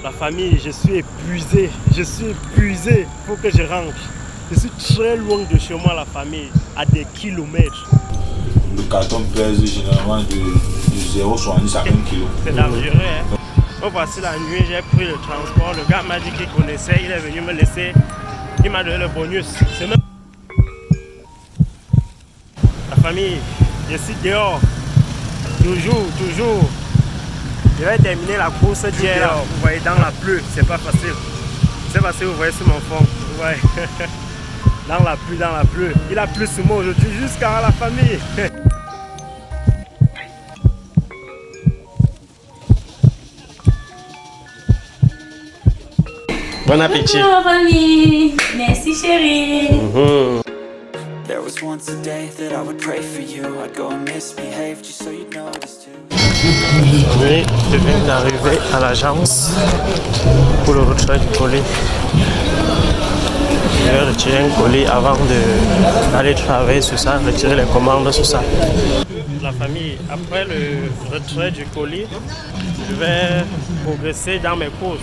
La famille, je suis épuisé. Il faut que je rentre. Je suis très loin de chez moi, la famille, à des kilomètres. Le carton pèse généralement de 0,70 à 1 kg. C'est dangereux, hein. Donc voici la nuit, j'ai pris le transport. Le gars m'a dit qu'il connaissait, il est venu me laisser. Il m'a donné le bonus. C'est même... La famille, je suis dehors. Toujours. Je vais terminer la course d'hier là. Vous voyez, dans la pluie, c'est pas facile. C'est facile, vous voyez sur mon fond. Vous voyez. Dans la pluie. Il a plu sur moi aujourd'hui jusqu'à la famille. Bon appétit. Bonjour famille. Merci chérie. There was once a day that I would pray for you. I'd go and misbehave just so you'd notice too. Je viens d'arriver à l'agence pour le retrait du colis. Je vais retirer un colis avant d'aller travailler sur ça, retirer les commandes sur ça. La famille, après le retrait du colis, je vais progresser dans mes courses.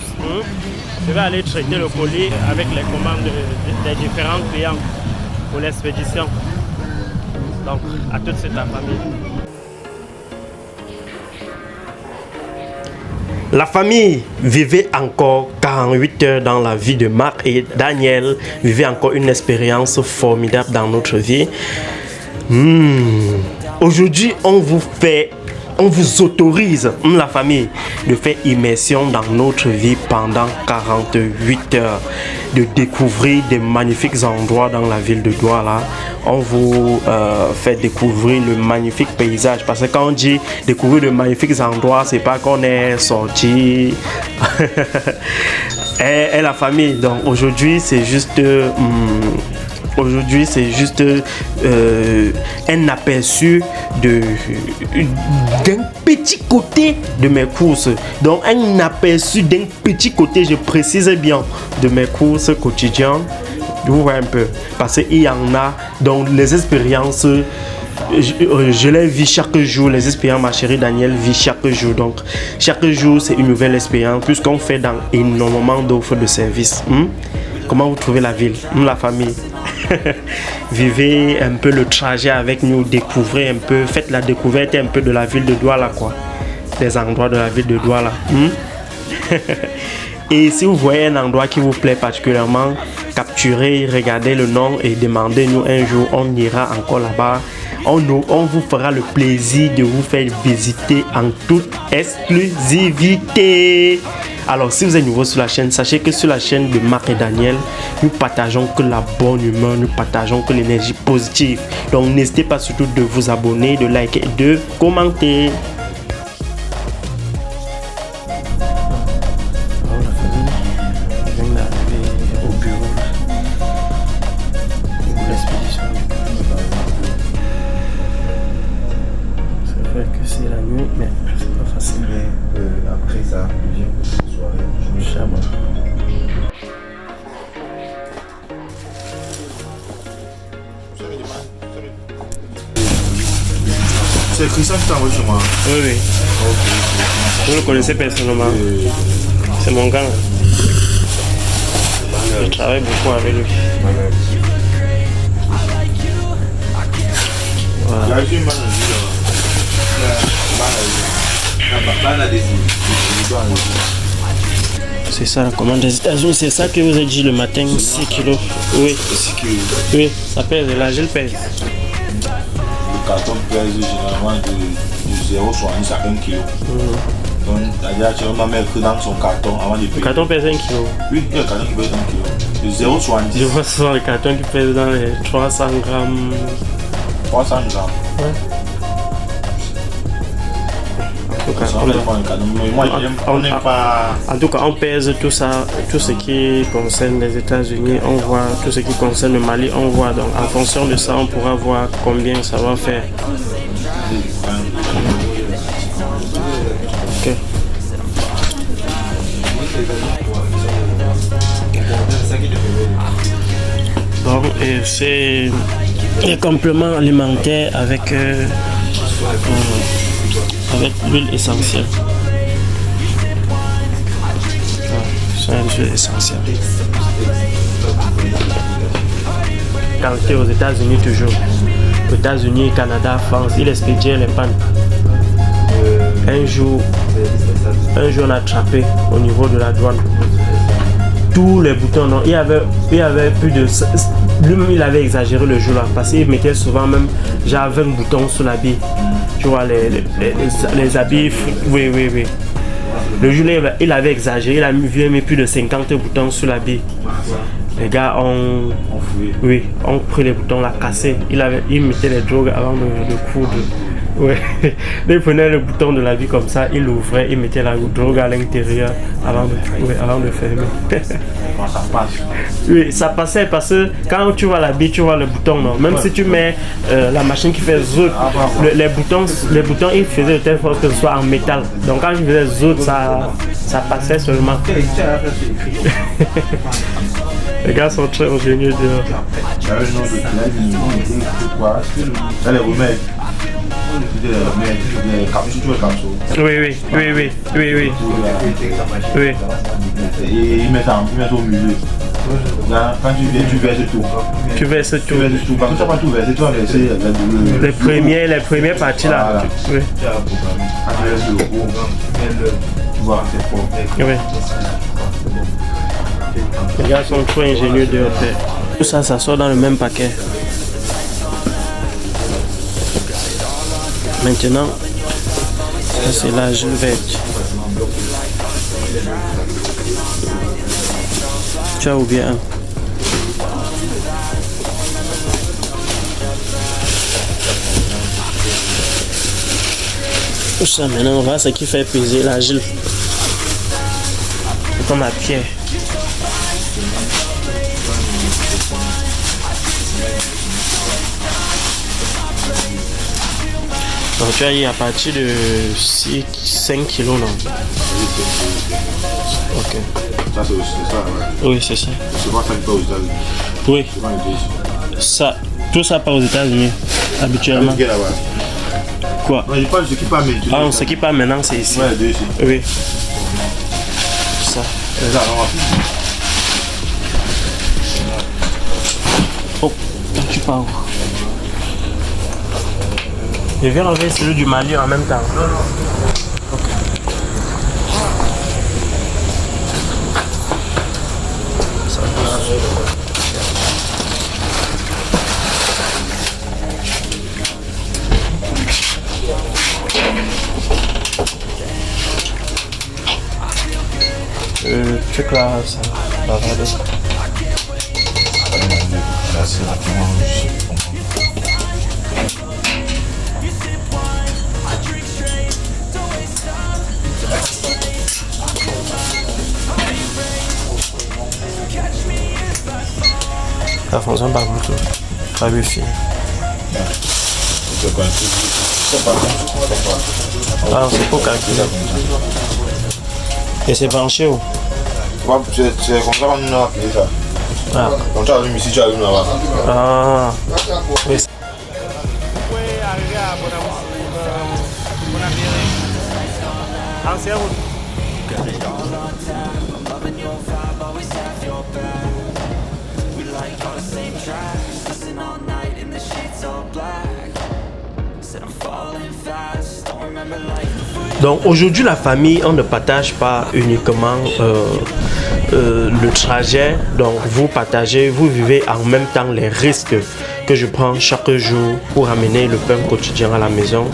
Je vais aller traiter le colis avec les commandes des différents clients pour l'expédition. Donc, à toute cette famille. La famille vivait encore 48 heures dans la vie de Marc et Daniel vivait encore une expérience formidable dans notre vie. Aujourd'hui, on vous autorise, la famille, de faire immersion dans notre vie pendant 48 heures, de découvrir des magnifiques endroits dans la ville de Douala. On vous fait découvrir le magnifique paysage, parce que quand on dit découvrir de magnifiques endroits, c'est pas qu'on est sorti et la famille. Donc aujourd'hui, c'est juste un aperçu d'un petit côté de mes courses. Donc un aperçu d'un petit côté, je précise bien, de mes courses quotidiennes. Vous voyez un peu, parce qu'il y en a, donc les expériences, je les vis chaque jour. Les expériences, ma chérie Daniel vit chaque jour. Donc chaque jour, c'est une nouvelle expérience, puisqu'on fait dans énormément d'offres de services. Comment vous trouvez la ville, la famille? Vivez un peu le trajet avec nous, découvrez un peu, faites la découverte un peu de la ville de Douala, quoi. Des endroits de la ville de Douala. Et si vous voyez un endroit qui vous plaît particulièrement, capturez, regardez le nom et demandez-nous un jour, on ira encore là-bas. On vous fera le plaisir de vous faire visiter en toute exclusivité. Alors, si vous êtes nouveau sur la chaîne, sachez que sur la chaîne de Marc et Daniel, nous partageons que la bonne humeur, nous partageons que l'énergie positive. Donc, n'hésitez pas surtout de vous abonner, de liker et de commenter. C'est la nuit, mais c'est pas facile. Mais après ça, je viens pour cette soirée. Je me chame. C'est Christian qui t'a envoyé chez moi. Oui. Ok. Vous le connaissez personnellement. C'est mon gars. Je travaille beaucoup avec lui. Voilà. C'est ça la commande des États-Unis, c'est ça que vous avez dit le matin, 6 kilos. Oui, 6 kilos. Oui, ça pèse, là je le pèse. Le carton pèse généralement de 0,70 à 1 kg. Donc, c'est-à-dire que ma mère dans son carton avant de payer. Le carton pèse 1 kg. Oui, il y a un carton qui pèse 1 kg. De 0,70. Je vois souvent le carton qui pèse dans les 300 grammes. 300 grammes. Ouais. En tout cas, on pèse tout ça, tout ce qui concerne les États-Unis, on voit tout ce qui concerne le Mali, on voit. Donc, en fonction de ça, on pourra voir combien ça va faire. Ok. Bon, et c'est des compléments alimentaires avec l'huile essentielle. c'est essentiel. Qualité aux États-Unis toujours. États-Unis, Canada, France, il expédiait les pannes. Un jour, on a attrapé au niveau de la douane. Tous les boutons, non, il y avait plus de... Lui-même, il avait exagéré le jour là, parce qu'il mettait souvent même, genre 20 boutons sur l'habit. Tu vois, les habits, oui. Le jour là, il avait exagéré, il a mis plus de 50 boutons sur l'habit. Les gars ont pris les boutons, l'a cassé. Il mettait les drogues avant de coudre. Ouais. Il prenait le bouton de l'habit comme ça, il l'ouvrait, il mettait la drogue à l'intérieur avant de fermer. Quand ça passe. Oui, ça passait parce que quand tu vois l'habit, tu vois le bouton. Non. Même si tu mets la machine qui fait zout, les boutons, ils faisaient de telle sorte que ce soit en métal. Donc quand je faisais zout, ça passait seulement. Les gars sont très ingénieux dehors. Il y avait une autre quoi. Elle est remède. Les capsules. Oui. Et ils mettent au milieu. Là, quand tu verses tout. Tu verses tout. Quand tu n'as pas tout versé, tu vas verser les premières parties là. Voilà. Oui. Quand tu verses le logo, tu vois, c'est fort. Oui. Les gars sont trop ingénieux de faire. Tout ça, ça sort dans le même paquet. Maintenant, ça c'est l'argile verte. Tu as oublié un. Tout ça, maintenant on voit ce qui fait peser l'argile. C'est comme la pierre. Donc tu as eu à partir de 5 kilos non? Ok. Ça c'est ça, ouais. Oui, c'est ça. C'est pas ça qui part aux États-Unis. Oui. C'est pas une décision. Ça, tout ça part aux États-Unis, habituellement. Quoi? Non, je parle de ce qui part maintenant. Ah, ce qui part maintenant, c'est ici. Ouais, deux ici. Oui. Ça. C'est ça, non. Oh, tu pars où? Je vais enlever celui du Mali en même temps. Non. Ok. Ça truc là, ça va aller. Merci, Ça fonctionne pas beaucoup. Pas wifi. Ah, c'est pour calculer. Et c'est branché où? C'est comme ça qu'on a appelé ça. Ah. Quand tu allumes ici, tu allumes là-bas. Ah. Oui. Donc aujourd'hui la famille, on ne partage pas uniquement le trajet, donc vous partagez, vous vivez en même temps les risques que je prends chaque jour pour amener le pain quotidien à la maison.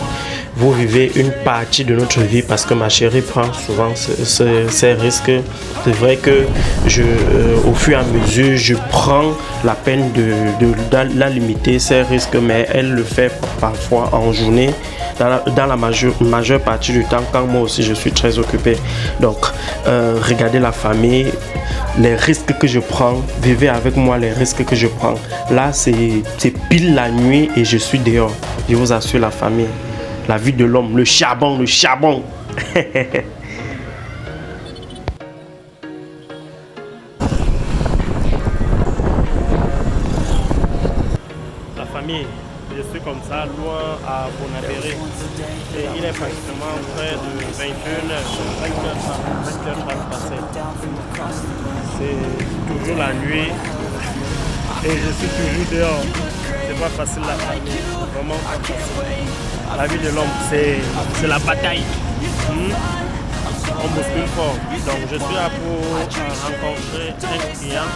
Vous vivez une partie de notre vie parce que ma chérie prend souvent ces risques. C'est vrai que au fur et à mesure, je prends la peine de la limiter, ces risques, mais elle le fait parfois en journée, dans la majeure partie du temps, quand moi aussi je suis très occupé. Donc, regardez la famille, les risques que je prends, vivez avec moi les risques que je prends. Là, c'est pile la nuit et je suis dehors. Je vous assure, la famille. La vie de l'homme, le charbon. La famille, je suis comme ça, loin à Bonabéré. Et il est pratiquement près de 21h, 20h30 passé. c'est toujours la nuit et je suis toujours dehors. C'est pas facile la famille, vraiment pas facile. La vie de l'homme, c'est la bataille. On bouscule fort. Donc je suis là pour rencontrer un client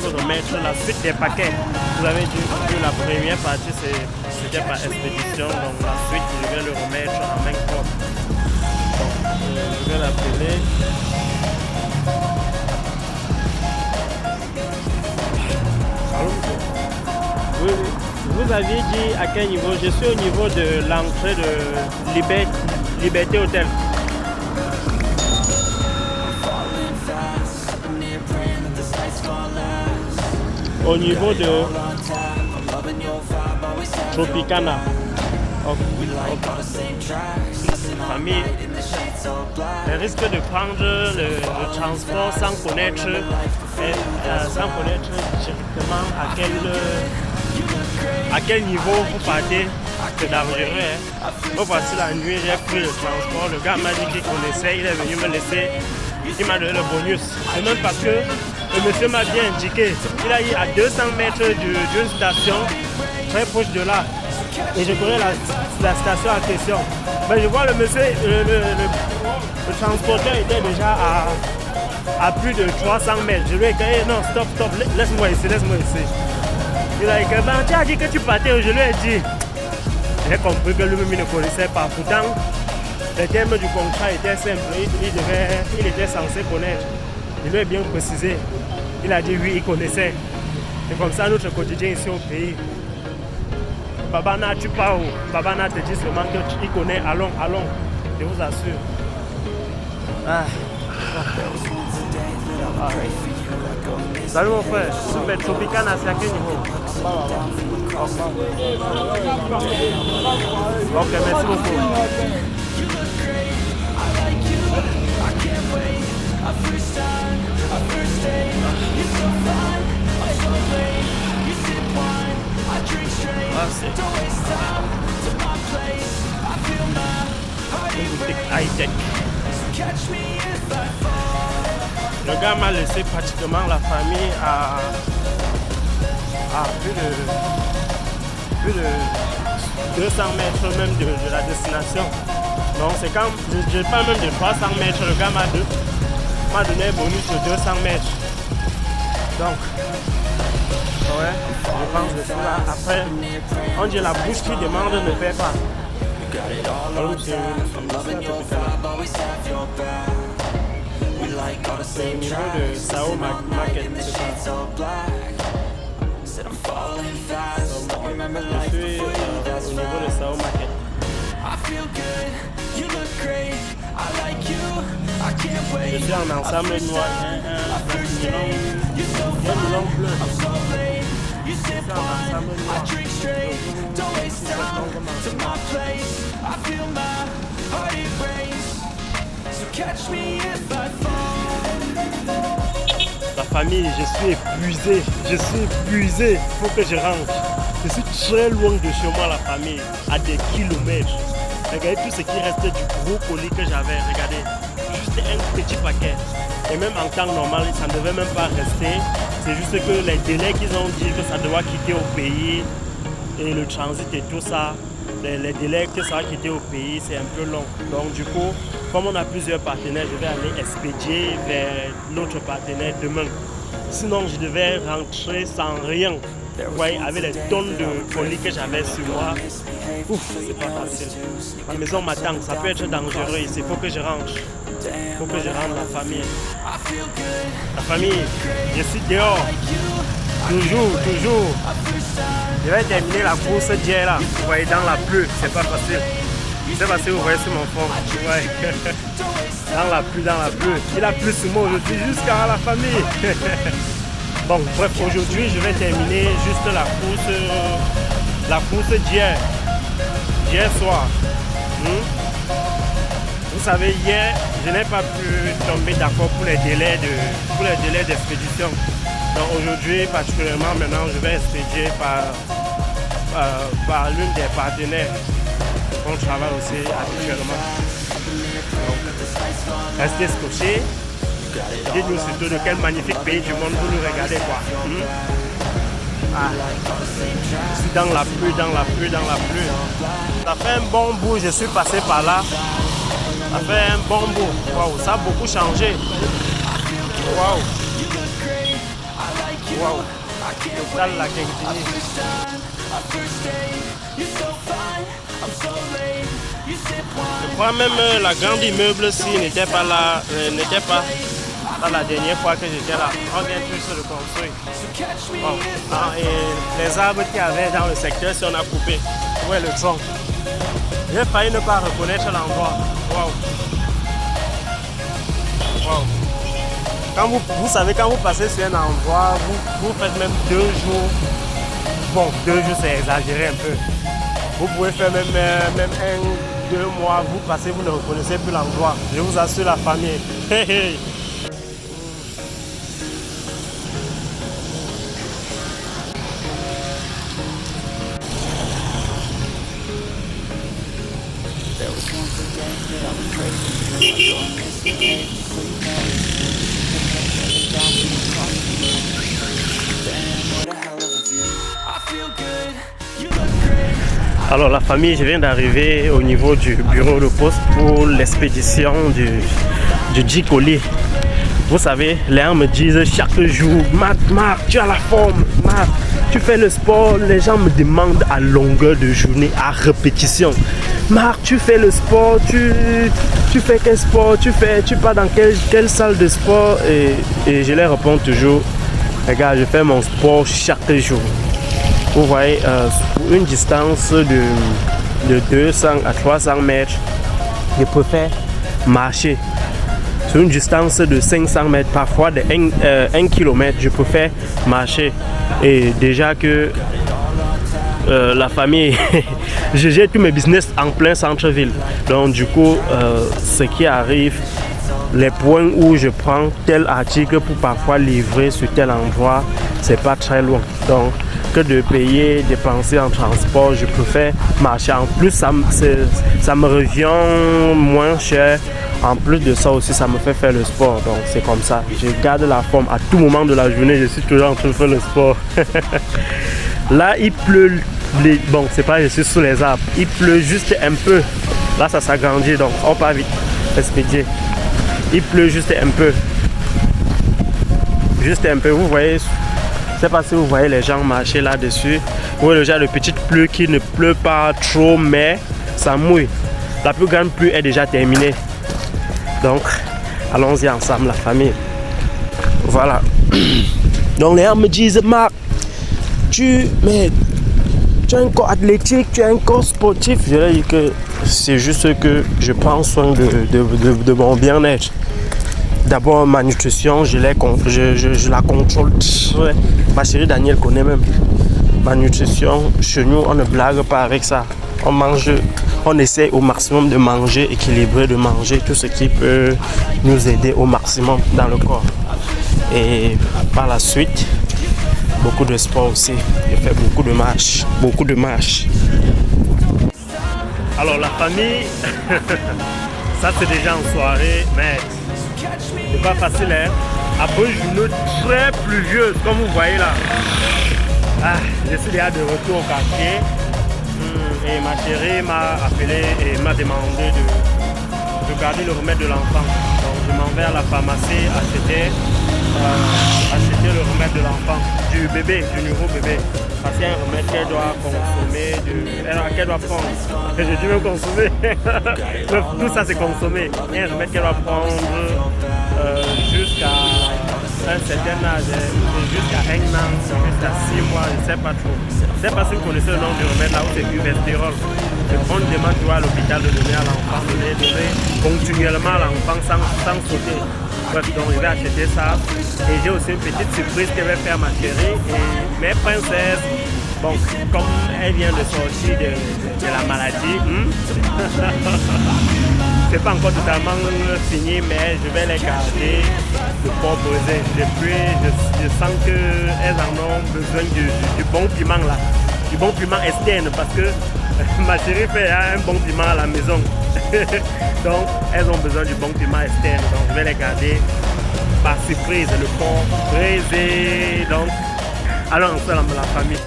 pour remettre la suite des paquets. Vous avez dit que la première partie c'était par expédition, donc la suite je vais le remettre en main propre. Donc je vais l'appeler. Oui. Vous aviez dit à quel niveau? Je suis au niveau de l'entrée de Liberté Hôtel. Au niveau de Tropicana. Famille, elle risque de prendre le transport sans connaître directement à quel niveau vous partez. C'est dangereux. Hein? Bon, voici la nuit, j'ai pris le transport. Le gars m'a dit qu'il connaissait, il est venu me laisser. Il m'a donné le bonus. Et même parce que le monsieur m'a bien indiqué. Il a eu à 200 mètres d'une station très proche de là. Et je connais la station en question. Mais je vois le monsieur, le transporteur était déjà à plus de 300 mètres. Je lui ai dit non, stop, laisse-moi ici. Il a dit tu as dit que tu partais. Je lui ai dit. J'ai compris que lui-même ne connaissait pas. Pourtant, les termes du contrat étaient simples. Il était censé connaître. Je lui ai bien précisé. Il a dit oui, il connaissait. C'est comme ça notre quotidien ici au pays. Babana, tu pars où? Babana te dit seulement qu'il connaît. Allons, je vous assure. Salut mon frère, super Tropicana, c'est à quel niveau? Ok, merci beaucoup. Une boutique high-tech. Le gars m'a laissé pratiquement la famille à plus de 200 mètres même de la destination. Donc c'est quand je parle même de 300 mètres, le gars m'a donné un bonus de 200 mètres. Donc, ouais, je pense que c'est là. Après, on dit la bouche qui demande ne paie pas. Donc c'est au niveau de Sao Market. Je suis au niveau de Sao Market. Je suis en ensemble noir, un nylon bleu. Je suis en ensemble noir. La famille, je suis épuisé. Il faut que je rentre. Je suis très loin de chez moi, la famille, à des kilomètres. Regardez tout ce qui restait du gros colis que j'avais. Regardez, juste un petit paquet. Et même en temps normal, ça ne devait même pas rester. C'est juste que les délais qu'ils ont dit que ça doit quitter au pays et le transit et tout ça, les délais que ça va quitter au pays, c'est un peu long. Donc du coup, comme on a plusieurs partenaires, je vais aller expédier vers l'autre partenaire demain. Sinon, je devais rentrer sans rien. Vous voyez, avec les tonnes de colis que j'avais sur moi, ouf, c'est pas facile. La maison m'attend, ça peut être dangereux ici. Il faut que je rentre. Il faut que je rentre la famille. La famille, je suis dehors. Toujours. Je vais terminer la course d'hier là. Vous voyez, dans la pluie, c'est pas facile. Je sais pas si vous voyez sur mon fond. Ouais. Dans la pluie. Il a plu sur moi aujourd'hui jusqu'à la famille. Bon, bref, aujourd'hui, je vais terminer juste la course d'hier soir. Vous savez, hier, je n'ai pas pu tomber d'accord pour les délais d'expédition. Donc aujourd'hui, particulièrement maintenant, je vais expédier par l'une des partenaires qu'on travaille aussi habituellement. Donc, restez scotchés. Dites-nous surtout de quel magnifique pays du monde vous nous regardez quoi. Ah. Dans la pluie, dans la pluie, dans la pluie. Ça fait un bon bout, je suis passé par là. Ça fait un bon bout. Waouh, ça a beaucoup changé. Waouh. Waouh. Dans la Guinguinie. Je crois même la grande immeuble-ci n'était pas là, n'était pas la dernière fois que j'étais là. On vient juste de le construire. Bon. Ah, et les arbres qu'il y avait dans le secteur, si on a coupé, où est le tronc? J'ai failli ne pas reconnaître l'endroit. Waouh. Waouh. Quand vous savez, quand vous passez sur un endroit, vous faites même 2 jours. Bon, 2 jours c'est exagéré un peu. Vous pouvez faire même 1, 2 mois, vous passez, vous ne reconnaissez plus l'endroit. Je vous assure la famille. Hey, hey. Alors la famille, je viens d'arriver au niveau du bureau de poste pour l'expédition du 10 colis. Vous savez, les gens me disent chaque jour, Marc, tu as la forme, Marc, tu fais le sport. Les gens me demandent à longueur de journée, à répétition. Marc, tu fais le sport, tu fais quel sport, tu pars dans quelle salle de sport? Et je leur réponds toujours, regarde, je fais mon sport chaque jour. Vous voyez, pour une distance de 200 à 300 mètres, je préfère marcher. Sur une distance de 500 mètres, parfois de 1 km, je préfère marcher. Et déjà que la famille, je gère tous mes business en plein centre-ville. Donc du coup, ce qui arrive, les points où je prends tel article pour parfois livrer sur tel endroit, c'est pas très loin. Donc, que de payer, dépenser en transport, je préfère marcher. En plus, ça me revient moins cher. En plus de ça aussi, ça me fait faire le sport. Donc, c'est comme ça. Je garde la forme. À tout moment de la journée, je suis toujours en train de faire le sport. Là, il pleut. Bon, c'est pas, je suis sous les arbres. Il pleut juste un peu. Là, ça s'agrandit. Donc, on part vite. Expédier. Il pleut juste un peu. Juste un peu. Vous voyez. Je ne sais pas si vous voyez les gens marcher là-dessus. Vous voyez le genre de petite pluie qui ne pleut pas trop, mais ça mouille. La plus grande pluie est déjà terminée. Donc, allons-y ensemble, la famille. Voilà. Donc, les gens me disent, Marc, tu as un corps athlétique, tu as un corps sportif. Je leur dis que c'est juste que je prends soin de mon bien-être. D'abord, ma nutrition, je la contrôle. Ouais. Ma chérie Daniel connaît même. Ma nutrition, chez nous, on ne blague pas avec ça. On essaie au maximum de manger équilibré, de manger tout ce qui peut nous aider au maximum dans le corps. Et par la suite, beaucoup de sport aussi. Je fais beaucoup de marches. Beaucoup de marches. Alors, la famille, ça c'est déjà en soirée, mais c'est pas facile, hein. Après une journée très pluvieuse, comme vous voyez là. Ah, je suis déjà de retour au quartier. Et ma chérie m'a appelé et m'a demandé de garder le remède de l'enfant. Donc je m'en vais à la pharmacie acheter le remède de l'enfant, du bébé, du nouveau bébé. Parce qu'il y a un remède qu'elle doit consommer, qu'elle doit prendre. Et j'ai dû même consommer. Tout ça c'est consommé. Il y a un remède qu'elle doit prendre jusqu'à un certain âge, jusqu'à 1 an, jusqu'à 6 mois, je ne sais pas trop. Je ne sais pas si vous connaissez le nom du remède là où c'est du Vestérol. On demande à l'hôpital de donner à l'enfant, de donner continuellement à l'enfant sans sauter. Bref, donc je vais acheter ça. Et j'ai aussi une petite surprise que je vais faire à ma chérie. Et mes princesses, bon, comme elle vient de sortir de la maladie, c'est pas encore totalement fini, mais je vais les garder de proposer. Je sens qu'elles en ont besoin du bon piment là, du bon piment externe, parce que ma chérie fait un bon piment à la maison. Donc elles ont besoin du bon piment externe, donc je vais les garder par surprise, le pont brisé. Donc, allons ensemble la famille.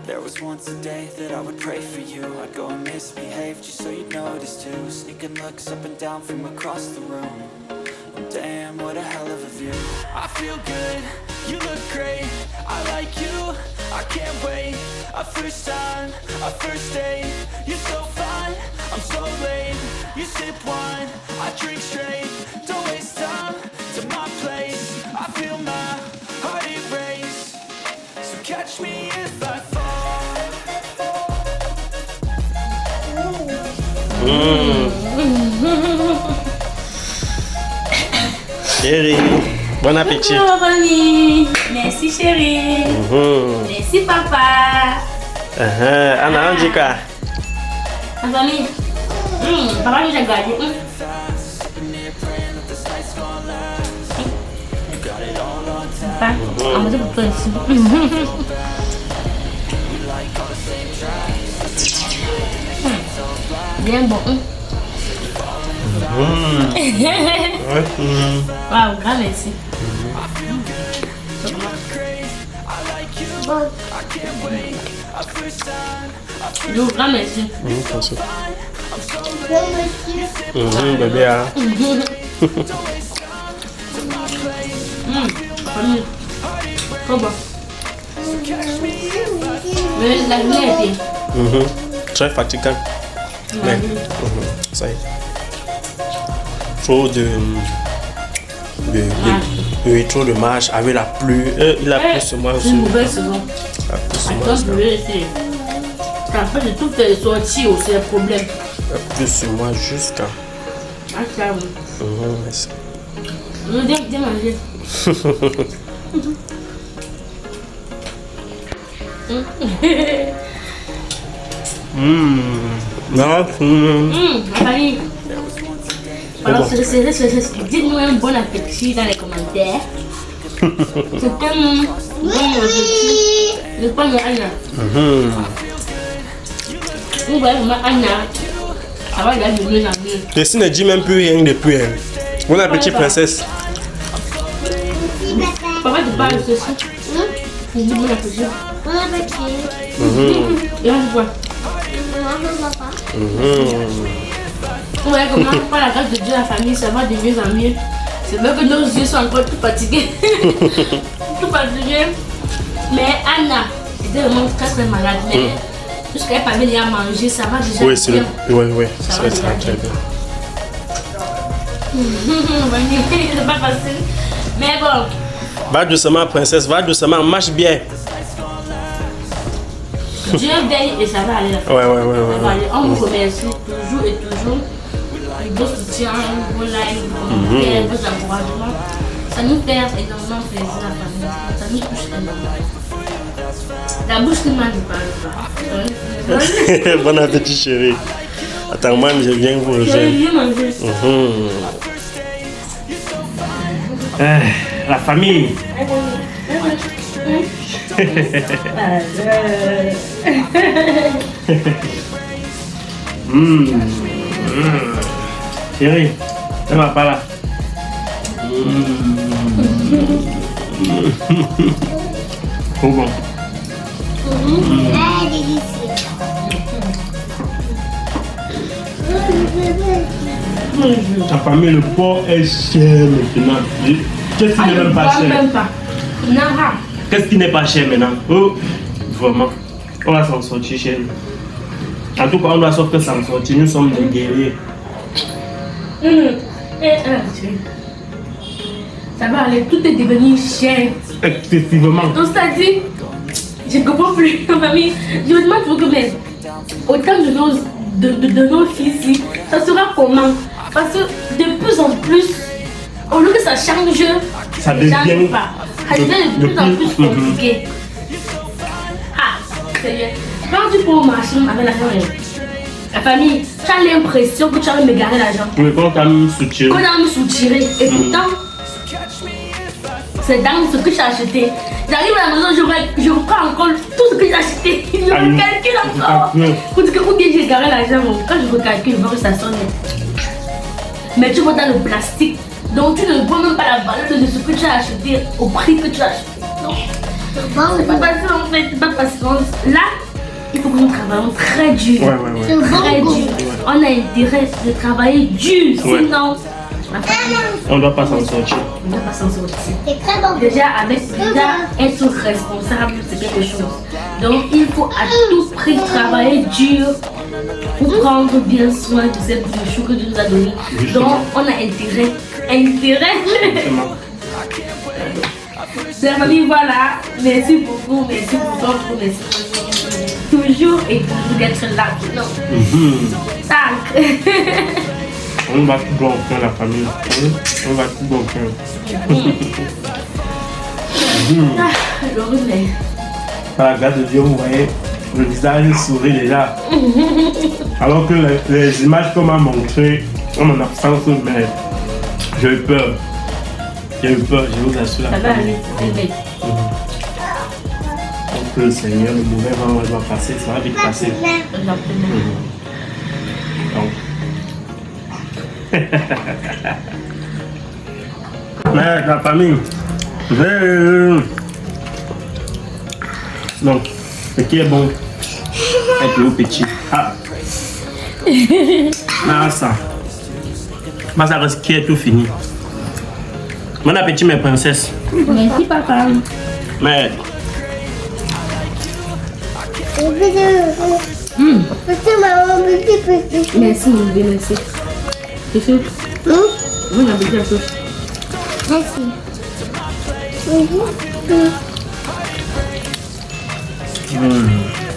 There was once a day that I would pray for you. I'd go and misbehave just so you'd notice too. Sneaking looks up and down from across the room. Damn, what a hell of a view. I feel good, you look great. I like you, I can't wait. A first time, a first date. You're so fine, I'm so late. You sip wine, I drink straight. Don't waste time to my place. I feel my heart erase. So catch me if I fall. Chérie, bon appétit. Bonjour famille. Merci chérie. Merci papa. Anna, on dit quoi? La famille. Papa, j'ai gardé. Papa, on va dire pour toi ici. Bien bon. Waouh, grand merci. Yo, grand merci. Bébé, hein? Trop bon. Mais la journée était. Très fatigant. Mais, ça y est. Trop oui, trop de marche avec la pluie. Il a plu ce mois aussi. C'est une nouvelle saison. Il a plu ce mois Attends, aussi. je vais essayer. Après de toutes les sorties aussi, les problèmes. Il a plu ce mois jusqu'à. Ah, ça oui. Merci. Je veux bien manger. Non, La famille. Alors, dites-nous un bon appétit dans les commentaires. C'est un bon appétit. Le pain de Anna. Vous voyez vraiment Anna. Ça va aller de mieux en mieux. Christine ne dit même plus rien depuis. Hein. Bon appétit, princesse. Papa, tu parles de ceci. Il dit bon appétit. Bon appétit. Et on voit. Maman, papa. Vous voyez comment, par la grâce de Dieu, la famille, ça va de mieux en mieux. C'est vrai que nos yeux sont encore tout fatigués. Tout fatigués. Mais Anna était vraiment très malade. Mais jusqu'à pas venir à manger, ça va déjà Oui, c'est bien. Oui, Ça ça va va déjà très bien. C'est pas facile. Mais bon. Va doucement, princesse, va doucement, marche bien. Dieu veille et ça va aller. Ouais. Ça va aller. On vous remercie toujours et toujours. Vos soutiens, vos likes, vos commentaires, vos encouragements. Ça nous fait énormément plaisir, la famille. Ça nous touche énormément. La bouche qui m'a dit pas. Bon appétit, chérie. Attends, moi, je viens vous Je rejoindre. viens manger. La famille. Chérie, elle va pas là. Trop bon. Ah, délicieux. Ta famille, le porc est cher maintenant. Qu'est-ce qui n'est même pas cher? Même pas. Nara. Qu'est-ce qui n'est pas cher maintenant? Oh, vraiment. On va s'en sortir, chérie. En tout cas, on doit sauf que s'en sortir. Nous sommes des guerriers. Ça va aller, tout est devenu cher. Excessivement. Donc, c'est-à-dire, je ne comprends plus, ma famille. Je me demande toujours que, mais, autant de nos filles ici, ça sera comment? Parce que de plus en plus, au lieu que ça change, Ça ne change devient pas. Ça devient de plus en plus compliqué. Ah, c'est bien. Quand tu prends au marché avec la famille, tu as l'impression que tu vas me garder l'argent. Mais quand tu as mis soutien. Qu'on a me soutirer. Et pourtant, c'est dans ce que j'ai acheté. J'arrive à la maison, je reprends encore tout ce que j'ai acheté. Je recalcule encore. Pour dire que ou bien j'ai garé l'argent, quand je recalcule, je vois que ça sonne. Mais tu vois dans le plastique, donc tu ne vois même pas la valeur de ce que tu as acheté au prix que tu as acheté. Non, c'est pas facile en fait, c'est pas facile. Là, il faut que nous travaillions très dur. Très dur. On a intérêt de travailler dur, sinon on ne doit pas s'en sortir. On ne doit pas s'en sortir. C'est très bon. Déjà, être responsable, c'est quelque chose. Donc, il faut à tout prix travailler dur pour prendre bien soin de cette bouchou que tu nous as donnée. Donc, on a intérêt. C'est la famille, voilà. Merci beaucoup, merci pour votre merci. Toujours et toujours d'être là. Tac. On va tout bon faire la famille. On va tout bon faire. Le rhume. Par la grâce de Dieu, vous voyez, le visage sourit déjà. Alors que les images qu'on m'a montrées, en mon absence, mais j'ai eu peur. J'ai eu peur, je vous assure. Ça va aller, Donc le Seigneur, le mauvais vent va passer, ça va vite passer. Donc. Mais la famille, donc, ce qui est bon avec le petit. Ah, ça. Ça reste qui est tout fini. Bon appétit mes princesses. Merci papa. Mais Merci mon bébé, merci. C'est sûr. Bon appétit à tous. Merci. Mmh.